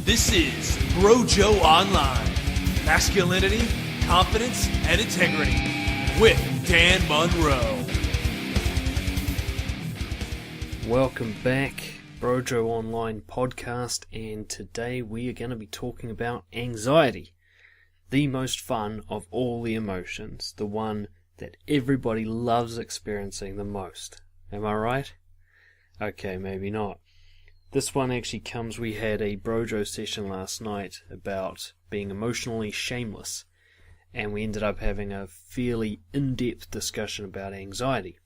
This is BROJO Online. Masculinity, confidence, and integrity with Dan MUNRO. Welcome back, BROJO Online podcast, and today we are going to be talking about anxiety. The most fun of all the emotions, the one that everybody loves experiencing the most. Am I right? Okay, maybe not. This one actually comes, we had a BROJO session last night about being emotionally shameless, and we ended up having a fairly in-depth discussion about anxiety.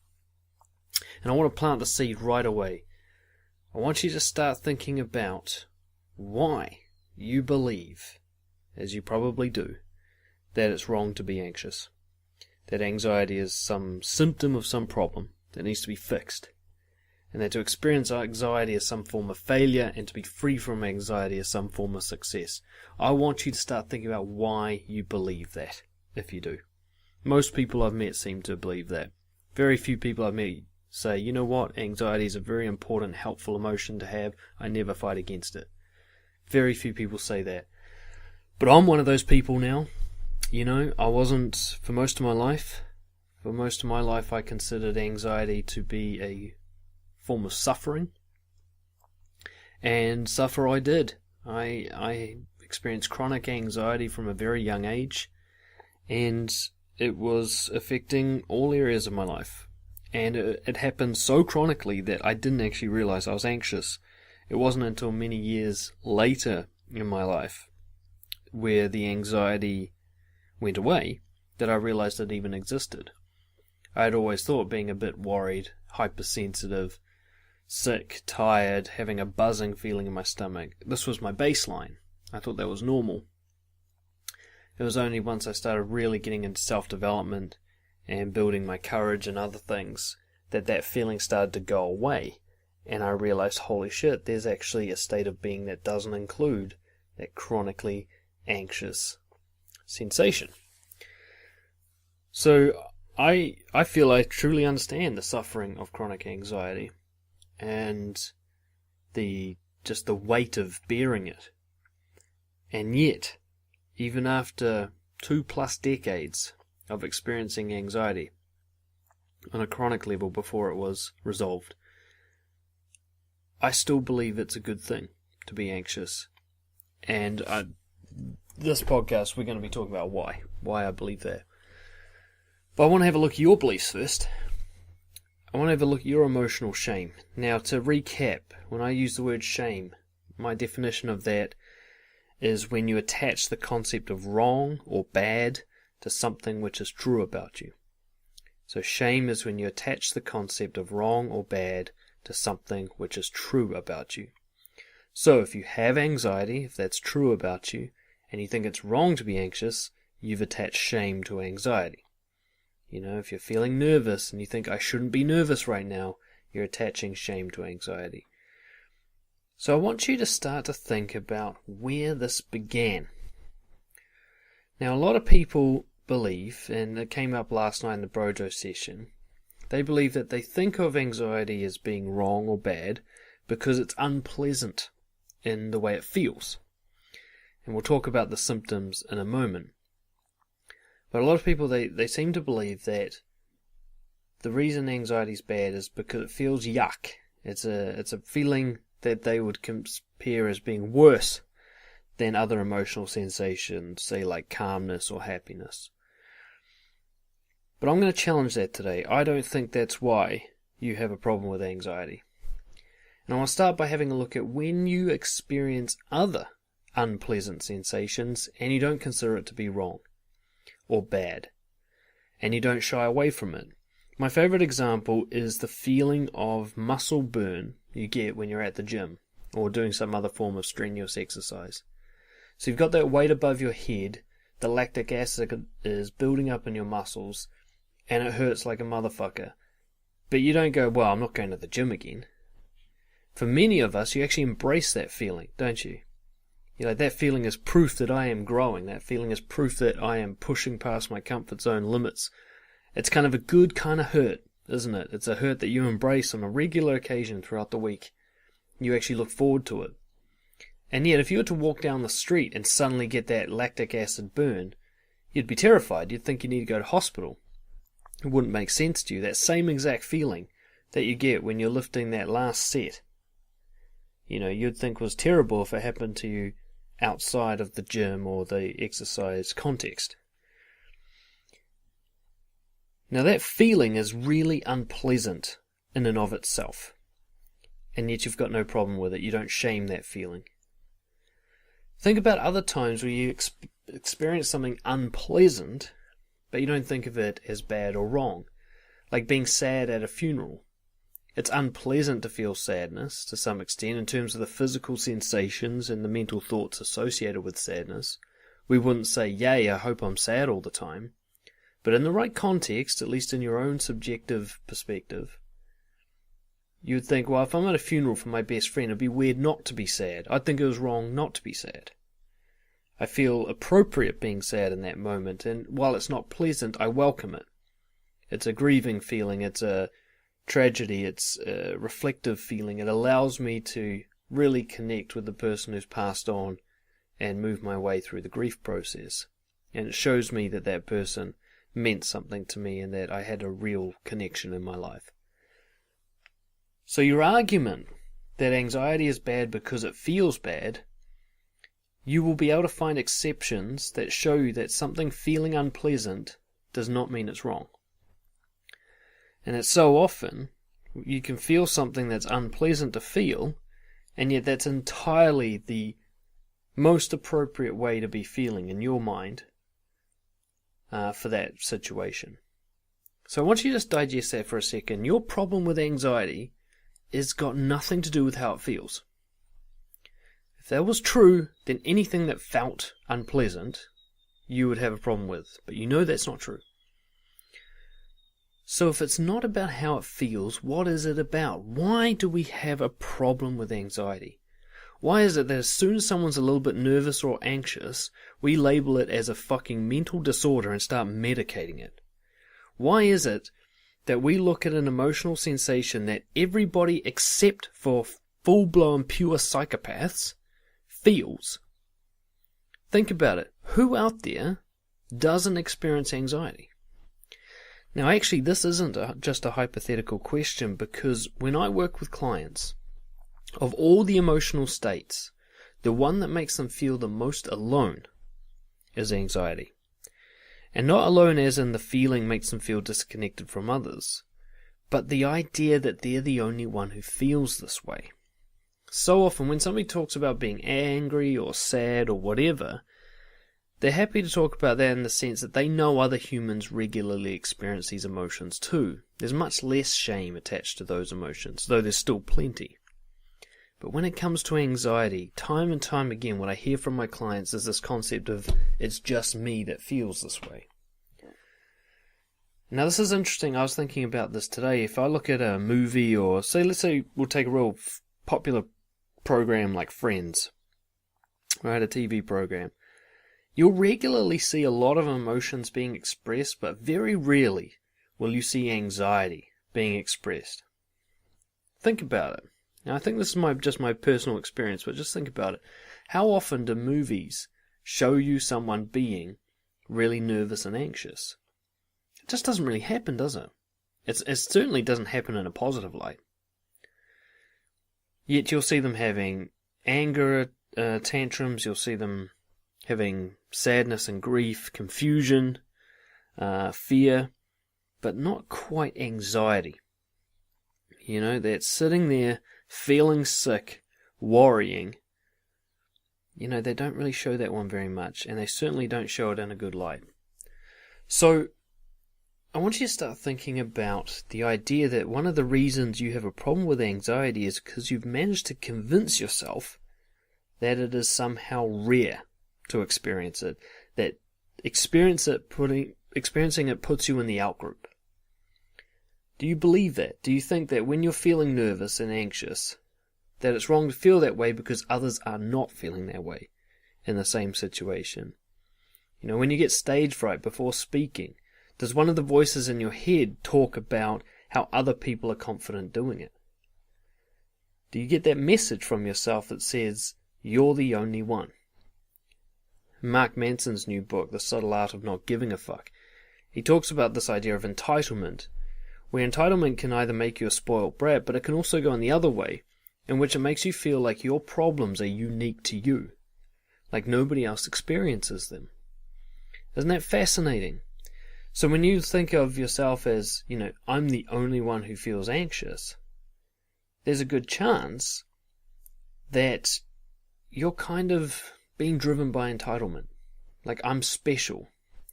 And I want to plant the seed right away. I want you to start thinking about why you believe, as you probably do, that it's wrong to be anxious. That anxiety is some symptom of some problem that needs to be fixed. And that to experience anxiety is some form of failure, and to be free from anxiety is some form of success. I want you to start thinking about why you believe that, if you do. Most people I've met seem to believe that. Very few people I've met say, you know what, anxiety is a very important, helpful emotion to have. I never fight against it. Very few people say that. But I'm one of those people now. You know, I wasn't for most of my life. For most of my life I considered anxiety to be a form of suffering, and suffer I did. I experienced chronic anxiety from a very young age, and it was affecting all areas of my life, and it happened so chronically that I didn't actually realize I was anxious. It wasn't until many years later in my life where the anxiety went away that I realized it even existed. I had always thought being a bit worried, hypersensitive, sick, tired, having a buzzing feeling in my stomach, this was my baseline. I thought that was normal. It was only once I started really getting into self-development and building my courage and other things that that feeling started to go away, and I realized, holy shit, there's actually a state of being that doesn't include that chronically anxious sensation. So I feel I truly understand the suffering of chronic anxiety and the weight of bearing it. And yet, even after 2+ decades of experiencing anxiety on a chronic level before it was resolved, I still believe it's a good thing to be anxious. And this podcast we're going to be talking about why I believe that. But I want to have a look at your beliefs first. I want to have a look at your emotional shame. Now, to recap, when I use the word shame, my definition of that is when you attach the concept of wrong or bad to something which is true about you. So shame is when you attach the concept of wrong or bad to something which is true about you. So if you have anxiety, if that's true about you, and you think it's wrong to be anxious, you've attached shame to anxiety. You know, if you're feeling nervous and you think, I shouldn't be nervous right now, you're attaching shame to anxiety. So I want you to start to think about where this began. Now, a lot of people believe, and it came up last night in the BROJO session, they believe that they think of anxiety as being wrong or bad because it's unpleasant in the way it feels. And we'll talk about the symptoms in a moment. But a lot of people, they seem to believe that the reason anxiety is bad is because it feels yuck. It's a feeling that they would compare as being worse than other emotional sensations, say like calmness or happiness. But I'm going to challenge that today. I don't think that's why you have a problem with anxiety. And I want to start by having a look at when you experience other unpleasant sensations and you don't consider it to be wrong or bad, and you don't shy away from it. My favorite example is the feeling of muscle burn you get when you're at the gym or doing some other form of strenuous exercise. So you've got that weight above your head, the lactic acid is building up in your muscles, and it hurts like a motherfucker. But you don't go, well, I'm not going to the gym again. For many of us, you actually embrace that feeling, don't you? You know, that feeling is proof that I am growing. That feeling is proof that I am pushing past my comfort zone limits. It's kind of a good kind of hurt, isn't it? It's a hurt that you embrace on a regular occasion throughout the week. You actually look forward to it. And yet, if you were to walk down the street and suddenly get that lactic acid burn, you'd be terrified. You'd think you need to go to hospital. It wouldn't make sense to you. That same exact feeling that you get when you're lifting that last set, you'd think was terrible if it happened to you outside of the gym or the exercise context. Now that feeling is really unpleasant in and of itself, and yet you've got no problem with it. You don't shame that feeling. Think about other times where you experience something unpleasant, but you don't think of it as bad or wrong, like being sad at a funeral. It's unpleasant to feel sadness to some extent in terms of the physical sensations and the mental thoughts associated with sadness. We wouldn't say, yay, I hope I'm sad all the time. But in the right context, at least in your own subjective perspective, you would think, well, if I'm at a funeral for my best friend, it'd be weird not to be sad. I'd think it was wrong not to be sad. I feel appropriate being sad in that moment, and while it's not pleasant, I welcome it. It's a grieving feeling, it's a tragedy, it's a reflective feeling. It allows me to really connect with the person who's passed on and move my way through the grief process. And it shows me that that person meant something to me and that I had a real connection in my life. So your argument that anxiety is bad because it feels bad, you will be able to find exceptions that show you that something feeling unpleasant does not mean it's wrong. And it's so often you can feel something that's unpleasant to feel, and yet that's entirely the most appropriate way to be feeling in your mind for that situation. So I want you to just digest that for a second. Your problem with anxiety has got nothing to do with how it feels. If that was true, then anything that felt unpleasant, you would have a problem with. But you know that's not true. So if it's not about how it feels, what is it about? Why do we have a problem with anxiety? Why is it that as soon as someone's a little bit nervous or anxious, we label it as a fucking mental disorder and start medicating it? Why is it that we look at an emotional sensation that everybody except for full-blown pure psychopaths feels? Think about it. Who out there doesn't experience anxiety? Now actually this isn't just a hypothetical question, because when I work with clients, of all the emotional states, the one that makes them feel the most alone is anxiety. And not alone as in the feeling makes them feel disconnected from others, but the idea that they're the only one who feels this way. So often when somebody talks about being angry or sad or whatever, they're happy to talk about that in the sense that they know other humans regularly experience these emotions too. There's much less shame attached to those emotions, though there's still plenty. But when it comes to anxiety, time and time again, what I hear from my clients is this concept of, it's just me that feels this way. Now this is interesting. I was thinking about this today. If I look at a movie, or let's say we'll take a real popular program like Friends, right, a TV program, you'll regularly see a lot of emotions being expressed, but very rarely will you see anxiety being expressed. Think about it. Now, I think this is just my personal experience, but just think about it. How often do movies show you someone being really nervous and anxious? It just doesn't really happen, does it? It certainly doesn't happen in a positive light. Yet you'll see them having anger tantrums, you'll see them having sadness and grief, confusion, fear, but not quite anxiety. They're sitting there feeling sick, worrying. They don't really show that one very much, and they certainly don't show it in a good light. So, I want you to start thinking about the idea that one of the reasons you have a problem with anxiety is because you've managed to convince yourself that it is somehow rare to experience it, that experiencing it puts you in the out-group. Do you believe that? Do you think that when you're feeling nervous and anxious, that it's wrong to feel that way because others are not feeling that way in the same situation? When you get stage fright before speaking, does one of the voices in your head talk about how other people are confident doing it? Do you get that message from yourself that says, You're the only one. Mark Manson's new book, The Subtle Art of Not Giving a Fuck, he talks about this idea of entitlement, where entitlement can either make you a spoiled brat, but it can also go in the other way, in which it makes you feel like your problems are unique to you, like nobody else experiences them. Isn't that fascinating? So when you think of yourself as, I'm the only one who feels anxious, there's a good chance that you're kind of being driven by entitlement. Like, I'm special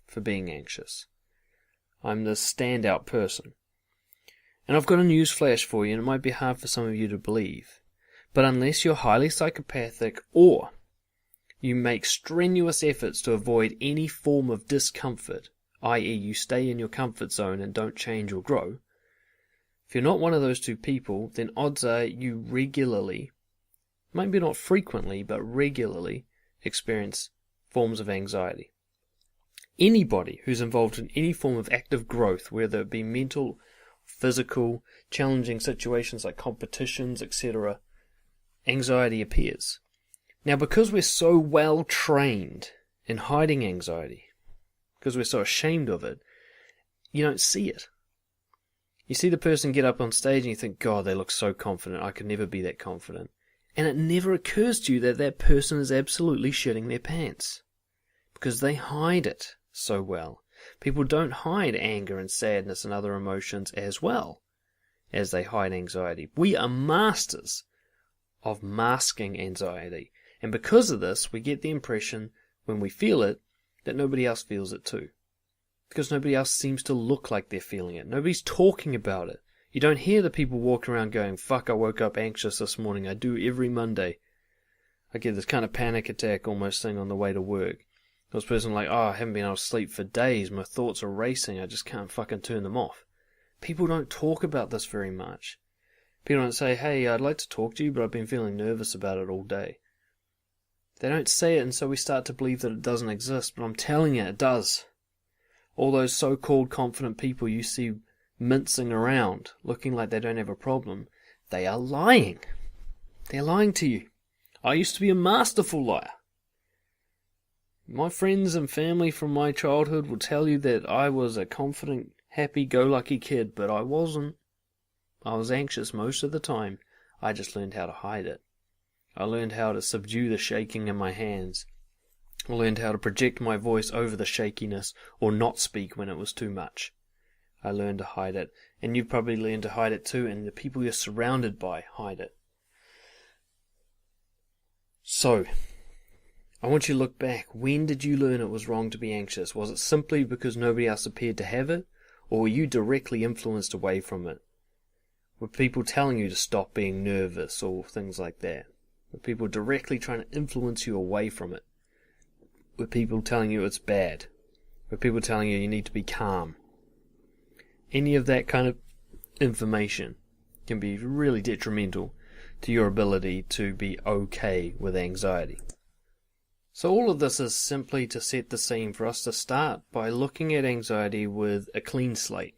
for being anxious. I'm the standout person. And I've got a news flash for you, and it might be hard for some of you to believe, but unless you're highly psychopathic or you make strenuous efforts to avoid any form of discomfort, i.e. you stay in your comfort zone and don't change or grow, if you're not one of those two people, then odds are you regularly, maybe not frequently, but regularly experience forms of anxiety. Anybody who's involved in any form of active growth, whether it be mental, physical, challenging situations like competitions, etc., anxiety appears. Now, because we're so well trained in hiding anxiety, because we're so ashamed of it, you don't see it. You see the person get up on stage and you think, God, they look so confident, I could never be that confident. And it never occurs to you that that person is absolutely shitting their pants, because they hide it so well. People don't hide anger and sadness and other emotions as well as they hide anxiety. We are masters of masking anxiety. And because of this, we get the impression, when we feel it, that nobody else feels it too. Because nobody else seems to look like they're feeling it. Nobody's talking about it. You don't hear the people walking around going, fuck, I woke up anxious this morning. I do every Monday. I get this kind of panic attack almost thing on the way to work. This person like, I haven't been able to sleep for days. My thoughts are racing. I just can't fucking turn them off. People don't talk about this very much. People don't say, hey, I'd like to talk to you, but I've been feeling nervous about it all day. They don't say it, and so we start to believe that it doesn't exist, but I'm telling you, it does. All those so-called confident people you see mincing around, looking like they don't have a problem, they are lying. They're lying to you. I used to be a masterful liar. My friends and family from my childhood will tell you that I was a confident, happy-go-lucky kid, but I wasn't. I was anxious most of the time. I just learned how to hide it. I learned how to subdue the shaking in my hands. I learned how to project my voice over the shakiness or not speak when it was too much. I learned to hide it, and you've probably learned to hide it too, and the people you're surrounded by hide it. So, I want you to look back. When did you learn it was wrong to be anxious? Was it simply because nobody else appeared to have it, or were you directly influenced away from it? Were people telling you to stop being nervous or things like that? Were people directly trying to influence you away from it? Were people telling you it's bad? Were people telling you need to be calm? Any of that kind of information can be really detrimental to your ability to be okay with anxiety. So all of this is simply to set the scene for us to start by looking at anxiety with a clean slate.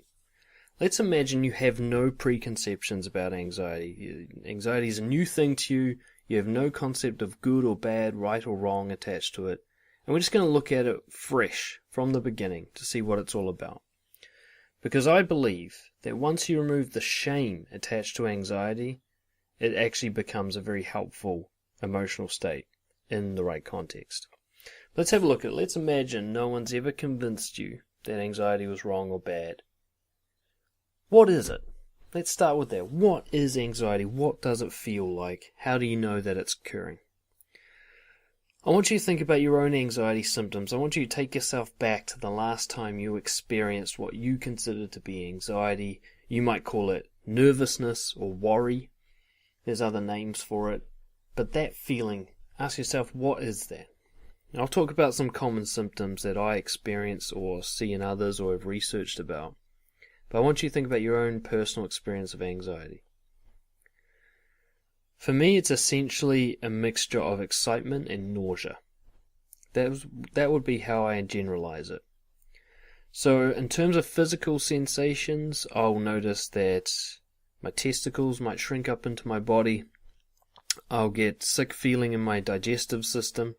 Let's imagine you have no preconceptions about anxiety. Anxiety is a new thing to you. You have no concept of good or bad, right or wrong attached to it. And we're just going to look at it fresh from the beginning to see what it's all about. Because I believe that once you remove the shame attached to anxiety, it actually becomes a very helpful emotional state in the right context. Let's have a look at it. Let's imagine no one's ever convinced you that anxiety was wrong or bad. What is it? Let's start with that. What is anxiety? What does it feel like? How do you know that it's occurring? I want you to think about your own anxiety symptoms. I want you to take yourself back to the last time you experienced what you consider to be anxiety. You might call it nervousness or worry. There's other names for it. But that feeling, ask yourself, what is that? And I'll talk about some common symptoms that I experience or see in others or have researched about. But I want you to think about your own personal experience of anxiety. For me, it's essentially a mixture of excitement and nausea. That would be how I generalize it. So in terms of physical sensations, I'll notice that my testicles might shrink up into my body. I'll get sick feeling in my digestive system,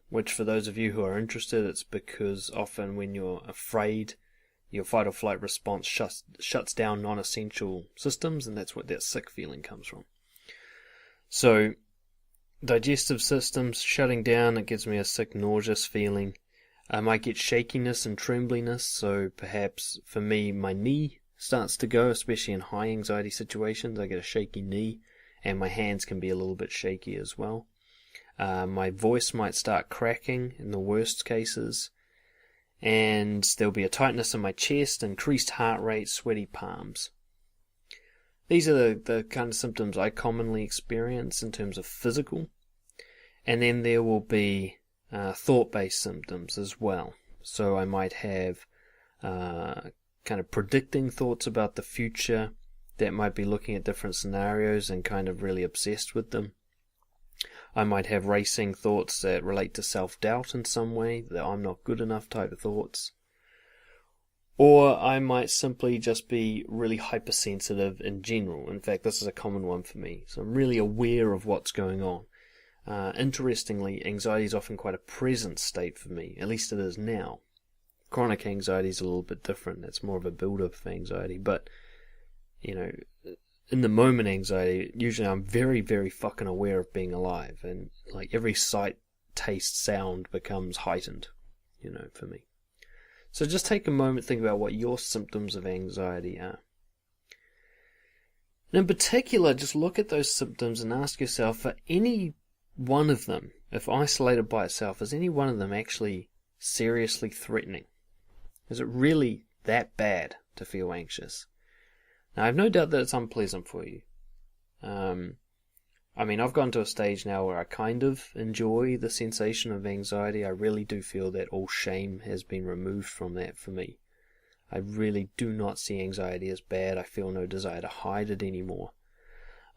which for those of you who are interested, it's because often when you're afraid, your fight or flight response shuts down non-essential systems, and that's what that sick feeling comes from. So, digestive systems shutting down, it gives me a sick, nauseous feeling. I might get shakiness and trembliness, so perhaps for me, my knee starts to go, especially in high anxiety situations. I get a shaky knee, and my hands can be a little bit shaky as well. My voice might start cracking in the worst cases, and there'll be a tightness in my chest, increased heart rate, sweaty palms. These are the kind of symptoms I commonly experience in terms of physical. And then there will be thought-based symptoms as well. So I might have kind of predicting thoughts about the future that might be looking at different scenarios and kind of really obsessed with them. I might have racing thoughts that relate to self-doubt in some way, that I'm not good enough type of thoughts. Or I might simply just be really hypersensitive in general. In fact, this is a common one for me. So I'm really aware of what's going on. Interestingly, anxiety is often quite a present state for me. At least it is now. Chronic anxiety is a little bit different. It's more of a build-up of anxiety. But, in the moment anxiety, usually I'm very, very fucking aware of being alive. And like every sight, taste, sound becomes heightened, for me. So just take a moment to think about what your symptoms of anxiety are. And in particular, just look at those symptoms and ask yourself, for any one of them, if isolated by itself, is any one of them actually seriously threatening? Is it really that bad to feel anxious? Now, I have no doubt that it's unpleasant for you. I've gone to a stage now where I kind of enjoy the sensation of anxiety. I really do feel that all shame has been removed from that for me. I really do not see anxiety as bad. I feel no desire to hide it anymore.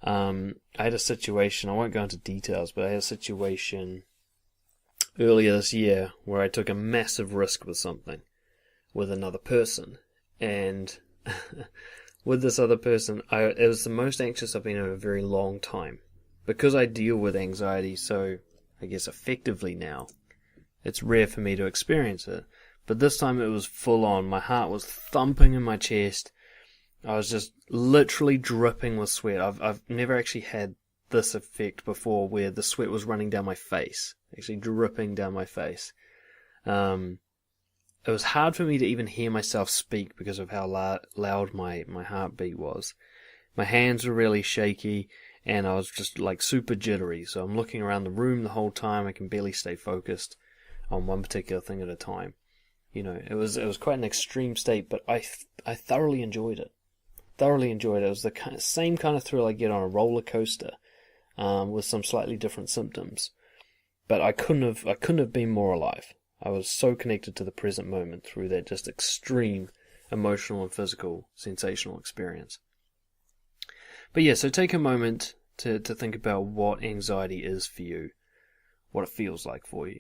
I had a situation, I won't go into details, but I had a situation earlier this year where I took a massive risk with something, with another person. And with this other person, it was the most anxious I've been in a very long time. Because I deal with anxiety so, I guess, effectively now, it's rare for me to experience it. But this time it was full on. My heart was thumping in my chest. I was just literally dripping with sweat. I've never actually had this effect before where the sweat was running down my face. Actually dripping down my face. It was hard for me to even hear myself speak because of how loud my heartbeat was. My hands were really shaky. And I was just like super jittery, so I'm looking around the room the whole time. I can barely stay focused on one particular thing at a time. It was quite an extreme state, but I thoroughly enjoyed it. It was the same kind of thrill I get on a roller coaster, with some slightly different symptoms. But I couldn't have been more alive. I was so connected to the present moment through that just extreme emotional and physical sensational experience. But yeah, so take a moment to think about what anxiety is for you, what it feels like for you.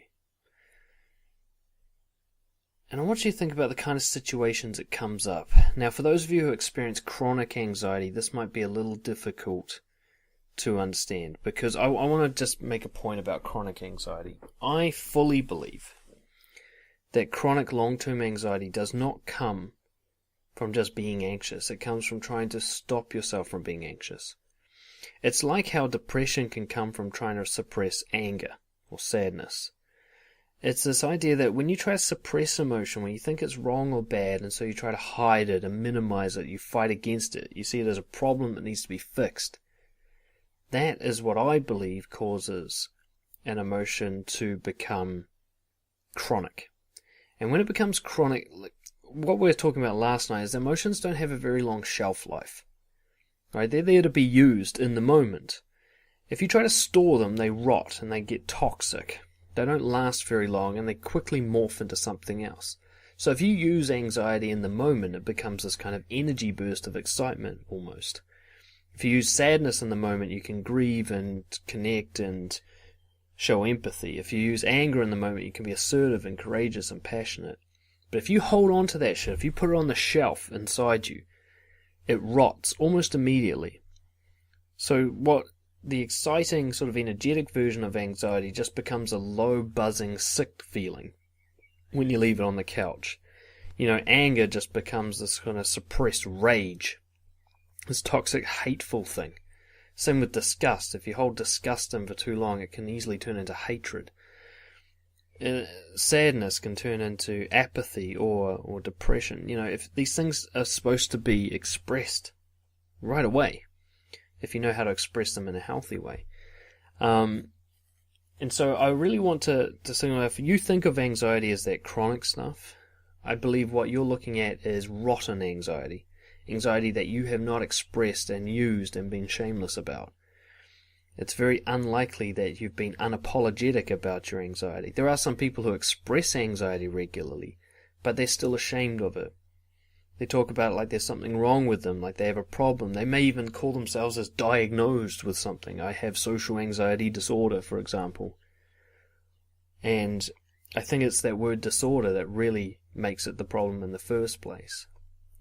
And I want you to think about the kind of situations it comes up. Now, for those of you who experience chronic anxiety, this might be a little difficult to understand, because I want to just make a point about chronic anxiety. I fully believe that chronic long-term anxiety does not come from just being anxious. It comes from trying to stop yourself from being anxious. It's like how depression can come from trying to suppress anger or sadness. It's this idea that when you try to suppress emotion, when you think it's wrong or bad, and so you try to hide it and minimize it, you fight against it, you see it as a problem that needs to be fixed. That is what I believe causes an emotion to become chronic. And when it becomes chronic, what we were talking about last night is emotions don't have a very long shelf life. Right? They're there to be used in the moment. If you try to store them, they rot and they get toxic. They don't last very long and they quickly morph into something else. So if you use anxiety in the moment, it becomes this kind of energy burst of excitement almost. If you use sadness in the moment, you can grieve and connect and show empathy. If you use anger in the moment, you can be assertive and courageous and passionate. But if you hold on to that shit, if you put it on the shelf inside you, it rots almost immediately. So what the exciting, sort of energetic version of anxiety just becomes a low, buzzing, sick feeling when you leave it on the couch. Anger just becomes this kind of suppressed rage, this toxic, hateful thing. Same with disgust. If you hold disgust in for too long, it can easily turn into hatred. Sadness can turn into apathy or depression. If these things are supposed to be expressed right away, if you know how to express them in a healthy way. And so I really want to signal, if you think of anxiety as that chronic stuff, I believe what you're looking at is rotten anxiety. Anxiety that you have not expressed and used and been shameless about. It's very unlikely that you've been unapologetic about your anxiety. There are some people who express anxiety regularly, but they're still ashamed of it. They talk about it like there's something wrong with them, like they have a problem. They may even call themselves as diagnosed with something. I have social anxiety disorder, for example. And I think it's that word disorder that really makes it the problem in the first place.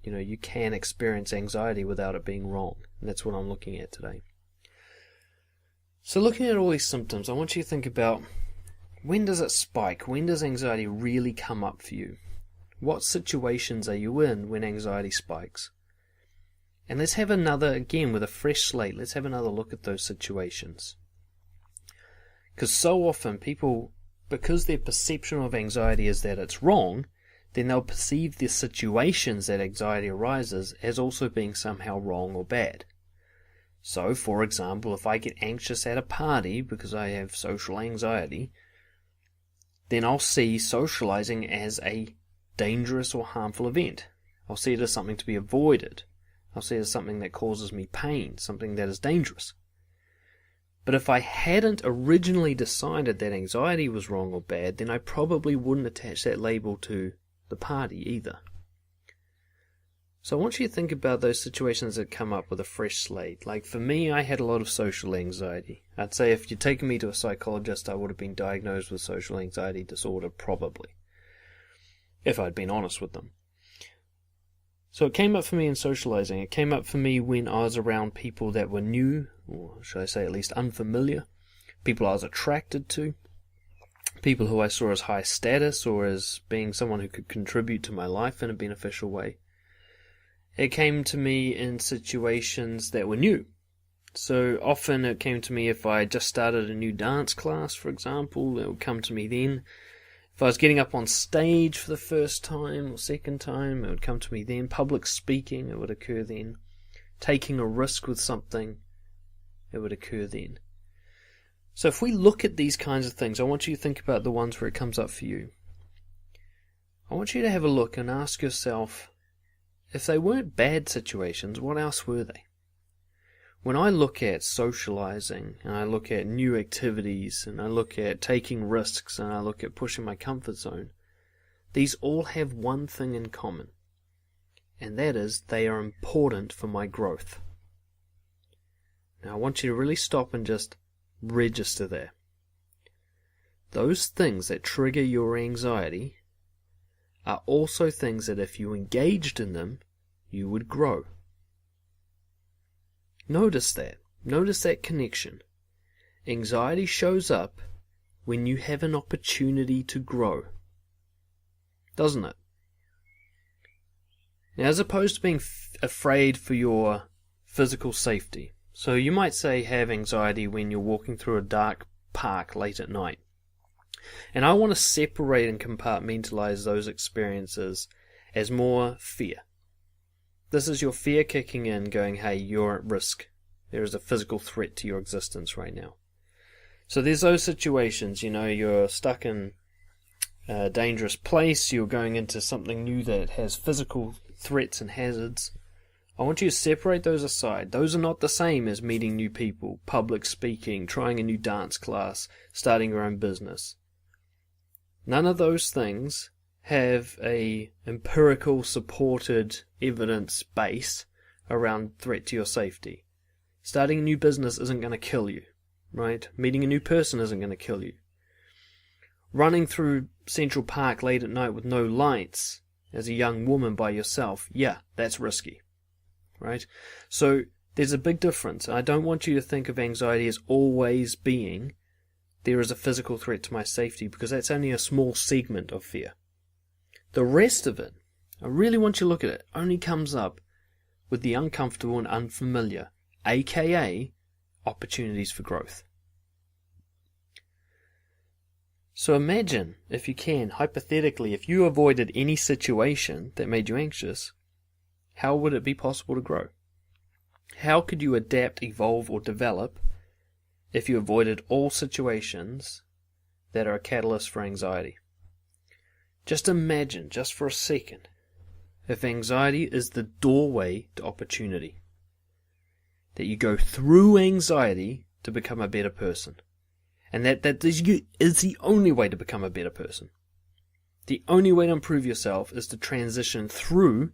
You can experience anxiety without it being wrong. And that's what I'm looking at today. So looking at all these symptoms, I want you to think about, when does it spike? When does anxiety really come up for you? What situations are you in when anxiety spikes? And let's have another, again, with a fresh slate, let's have another look at those situations. Because so often people, because their perception of anxiety is that it's wrong, then they'll perceive the situations that anxiety arises as also being somehow wrong or bad. So, for example, if I get anxious at a party because I have social anxiety, then I'll see socializing as a dangerous or harmful event. I'll see it as something to be avoided. I'll see it as something that causes me pain, something that is dangerous. But if I hadn't originally decided that anxiety was wrong or bad, then I probably wouldn't attach that label to the party either. So I want you to think about those situations that come up with a fresh slate. Like for me, I had a lot of social anxiety. I'd say if you'd taken me to a psychologist, I would have been diagnosed with social anxiety disorder, probably. If I'd been honest with them. So it came up for me in socializing. It came up for me when I was around people that were new, or should I say at least unfamiliar. People I was attracted to. People who I saw as high status or as being someone who could contribute to my life in a beneficial way. It came to me in situations that were new. So often it came to me if I just started a new dance class, for example, it would come to me then. If I was getting up on stage for the first time or second time, it would come to me then. Public speaking, it would occur then. Taking a risk with something, it would occur then. So if we look at these kinds of things, I want you to think about the ones where it comes up for you. I want you to have a look and ask yourself, if they weren't bad situations, what else were they? When I look at socializing, and I look at new activities, and I look at taking risks, and I look at pushing my comfort zone, these all have one thing in common, and that is they are important for my growth. Now I want you to really stop and just register there. Those things that trigger your anxiety are also things that if you engaged in them, you would grow. Notice that. Notice that connection. Anxiety shows up when you have an opportunity to grow. Doesn't it? Now, as opposed to being afraid for your physical safety. So you might say have anxiety when you're walking through a dark park late at night. And I want to separate and compartmentalize those experiences as more fear. This is your fear kicking in, going, hey, you're at risk. There is a physical threat to your existence right now. So there's those situations, you're stuck in a dangerous place, you're going into something new that has physical threats and hazards. I want you to separate those aside. Those are not the same as meeting new people, public speaking, trying a new dance class, starting your own business. None of those things have a empirical supported evidence base around threat to your safety. Starting a new business isn't going to kill you, right? Meeting a new person isn't going to kill you. Running through Central Park late at night with no lights as a young woman by yourself, yeah, that's risky, right? So There's a big difference. I don't want you to think of anxiety as always being there is a physical threat to my safety, because that's only a small segment of fear. The rest of it, I really want you to look at it, only comes up with the uncomfortable and unfamiliar, aka opportunities for growth. So imagine, if you can, hypothetically, if you avoided any situation that made you anxious, how would it be possible to grow? How could you adapt, evolve, or develop if you avoided all situations that are a catalyst for anxiety? Just imagine, just for a second, if anxiety is the doorway to opportunity, that you go through anxiety to become a better person, and that is the only way to become a better person. The only way to improve yourself is to transition through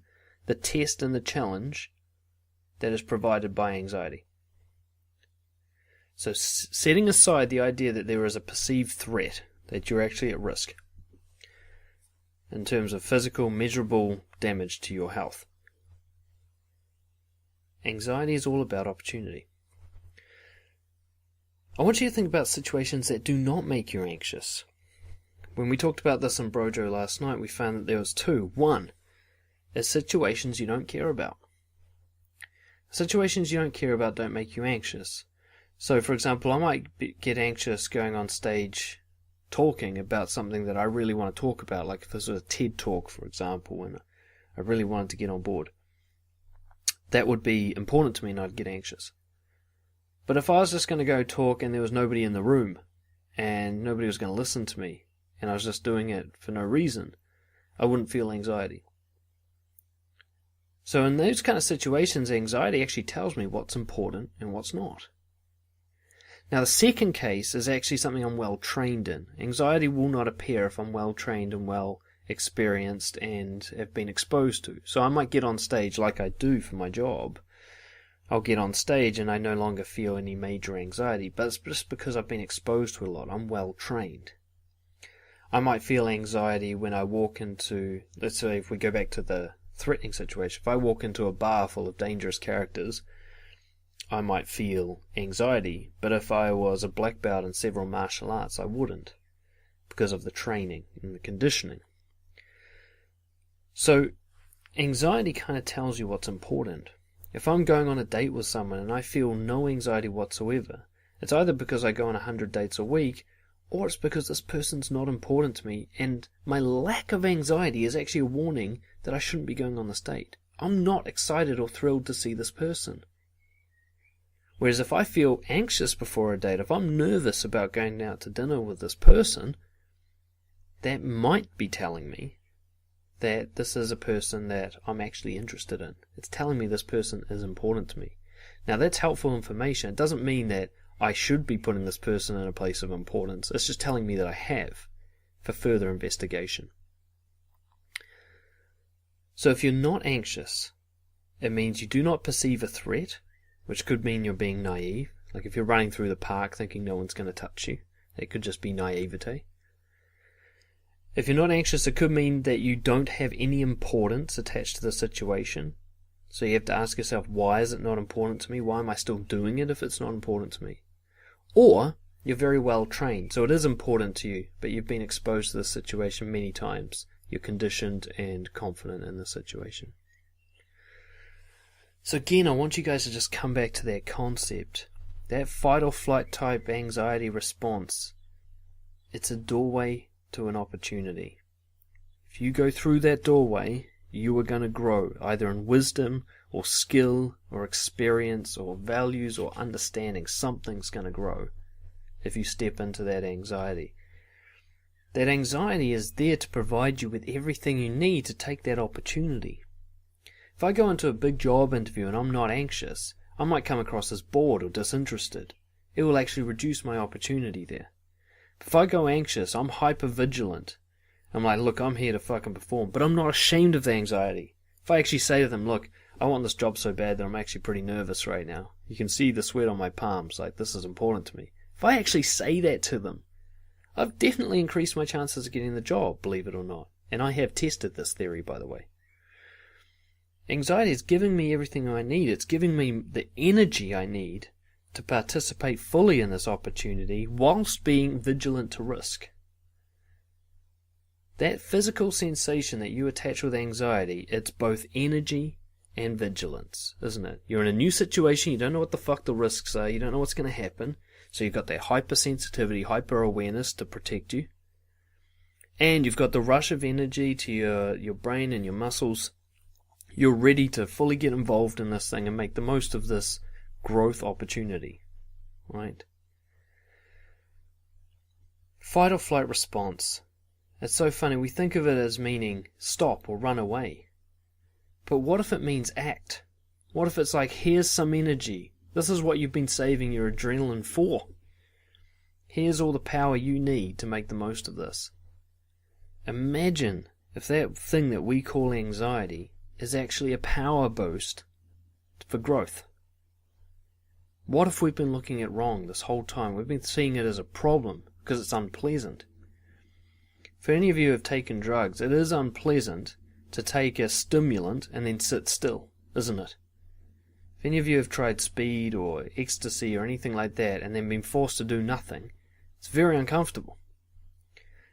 the test and the challenge that is provided by anxiety. So setting aside the idea that there is a perceived threat, that you're actually at risk in terms of physical, measurable damage to your health. Anxiety is all about opportunity. I want you to think about situations that do not make you anxious. When we talked about this in BROJO last night, we found that there was two. One is situations you don't care about. Situations you don't care about don't make you anxious. So, for example, I might get anxious going on stage talking about something that I really want to talk about, like if this was a TED Talk, for example, and I really wanted to get on board. That would be important to me and I'd get anxious. But if I was just going to go talk and there was nobody in the room and nobody was going to listen to me and I was just doing it for no reason, I wouldn't feel anxiety. So in those kind of situations, anxiety actually tells me what's important and what's not. Now the second case is actually something I'm well trained in. Anxiety will not appear if I'm well trained and well experienced and have been exposed to. So I might get on stage like I do for my job. I'll get on stage and I no longer feel any major anxiety, but it's just because I've been exposed to a lot. I'm well trained. I might feel anxiety when I walk into, let's say if we go back to the threatening situation, if I walk into a bar full of dangerous characters, I might feel anxiety, but if I was a black belt in several martial arts, I wouldn't, because of the training and the conditioning. So anxiety kind of tells you what's important. If I'm going on a date with someone and I feel no anxiety whatsoever, it's either because I go on 100 dates a week, or it's because this person's not important to me, and my lack of anxiety is actually a warning that I shouldn't be going on this date. I'm not excited or thrilled to see this person. Whereas if I feel anxious before a date, if I'm nervous about going out to dinner with this person, that might be telling me that this is a person that I'm actually interested in. It's telling me this person is important to me. Now that's helpful information. It doesn't mean that I should be putting this person in a place of importance. It's just telling me that I have for further investigation. So if you're not anxious, it means you do not perceive a threat, which could mean you're being naive. Like if you're running through the park thinking no one's going to touch you, it could just be naivete. If you're not anxious, it could mean that you don't have any importance attached to the situation. So you have to ask yourself, why is it not important to me? Why am I still doing it if it's not important to me? Or you're very well trained, so it is important to you, but you've been exposed to this situation many times. You're conditioned and confident in the situation. So again, I want you guys to just come back to that concept. That fight or flight type anxiety response, it's a doorway to an opportunity. If you go through that doorway, you are going to grow, either in wisdom or skill or experience or values or understanding. Something's going to grow if you step into that anxiety. That anxiety is there to provide you with everything you need to take that opportunity. If I go into a big job interview and I'm not anxious, I might come across as bored or disinterested. It will actually reduce my opportunity there. But if I go anxious, I'm hyper vigilant. I'm like, look, I'm here to fucking perform, but I'm not ashamed of the anxiety. If I actually say to them, look, I want this job so bad that I'm actually pretty nervous right now. You can see the sweat on my palms, like this is important to me. If I actually say that to them, I've definitely increased my chances of getting the job, believe it or not. And I have tested this theory, by the way. Anxiety is giving me everything I need. It's giving me the energy I need to participate fully in this opportunity whilst being vigilant to risk. That physical sensation that you attach with anxiety, it's both energy and vigilance, isn't it? You're in a new situation, you don't know what the fuck the risks are, you don't know what's going to happen, so you've got that hypersensitivity, hyper-awareness to protect you. And you've got the rush of energy to your brain and your muscles. You're ready to fully get involved in this thing and make the most of this growth opportunity, right? Fight or flight response. It's so funny, we think of it as meaning stop or run away. But what if it means act? What if it's like, here's some energy. This is what you've been saving your adrenaline for. Here's all the power you need to make the most of this. Imagine if that thing that we call anxiety is actually a power boost for growth. What if we've been looking at it wrong this whole time? We've been seeing it as a problem because it's unpleasant. For any of you who have taken drugs, it is unpleasant to take a stimulant and then sit still, isn't it? If any of you have tried speed or ecstasy or anything like that and then been forced to do nothing, it's very uncomfortable.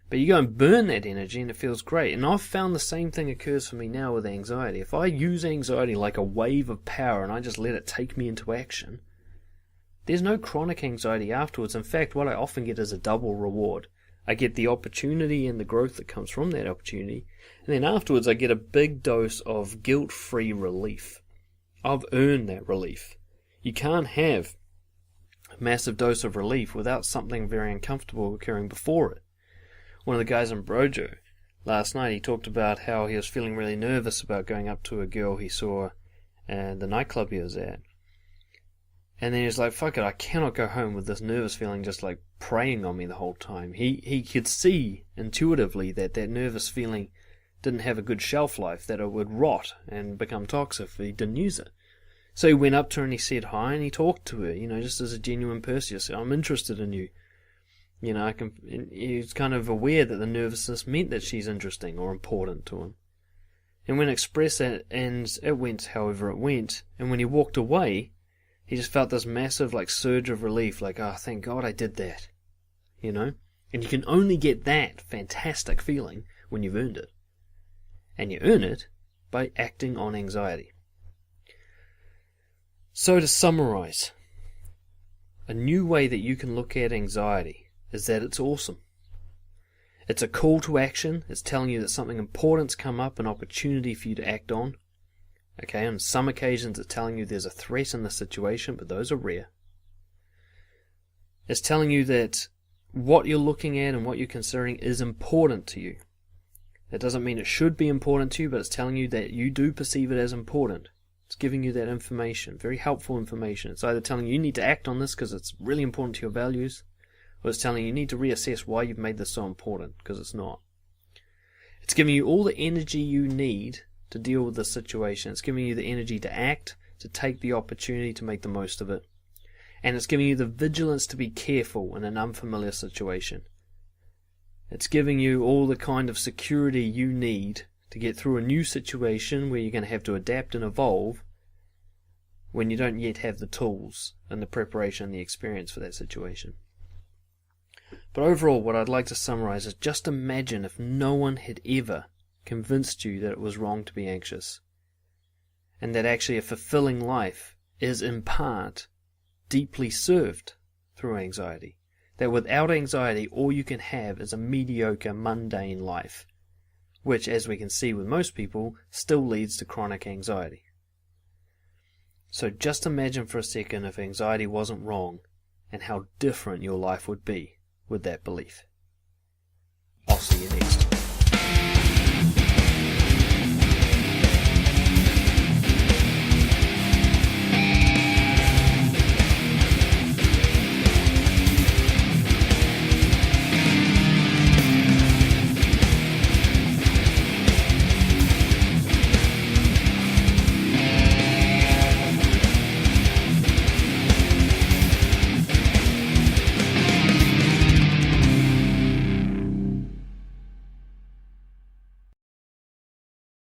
But you go and burn that energy and it feels great. And I've found the same thing occurs for me now with anxiety. If I use anxiety like a wave of power and I just let it take me into action, there's no chronic anxiety afterwards. In fact, what I often get is a double reward. I get the opportunity and the growth that comes from that opportunity, and then afterwards I get a big dose of guilt-free relief. I've earned that relief. You can't have a massive dose of relief without something very uncomfortable occurring before it. One of the guys in BROJO last night, he talked about how he was feeling really nervous about going up to a girl he saw at the nightclub he was at. And then he was like, fuck it, I cannot go home with this nervous feeling just like preying on me the whole time. He could see intuitively that nervous feeling didn't have a good shelf life, that it would rot and become toxic if he didn't use it. So he went up to her and he said hi and he talked to her, just as a genuine person. He said, I'm interested in you. He's kind of aware that the nervousness meant that she's interesting or important to him. And when expressed that, and it went however it went, and when he walked away, he just felt this massive surge of relief, oh, thank God I did that. And you can only get that fantastic feeling when you've earned it. And you earn it by acting on anxiety. So to summarize, a new way that you can look at anxiety is that it's awesome. It's a call to action. It's telling you that something important's come up, an opportunity for you to act on. Okay, on some occasions it's telling you there's a threat in the situation, but those are rare. It's telling you that what you're looking at and what you're considering is important to you. That doesn't mean it should be important to you, but it's telling you that you do perceive it as important. It's giving you that information, very helpful information. It's either telling you need to act on this because it's really important to your values, or it's telling you need to reassess why you've made this so important, because it's not. It's giving you all the energy you need to deal with this situation. It's giving you the energy to act, to take the opportunity to make the most of it. And it's giving you the vigilance to be careful in an unfamiliar situation. It's giving you all the kind of security you need to get through a new situation where you're going to have to adapt and evolve when you don't yet have the tools and the preparation and the experience for that situation. But overall, what I'd like to summarize is just imagine if no one had ever convinced you that it was wrong to be anxious, and that actually a fulfilling life is in part deeply served through anxiety. That without anxiety, all you can have is a mediocre, mundane life, which, as we can see with most people, still leads to chronic anxiety. So just imagine for a second if anxiety wasn't wrong, and how different your life would be with that belief. I'll see you next.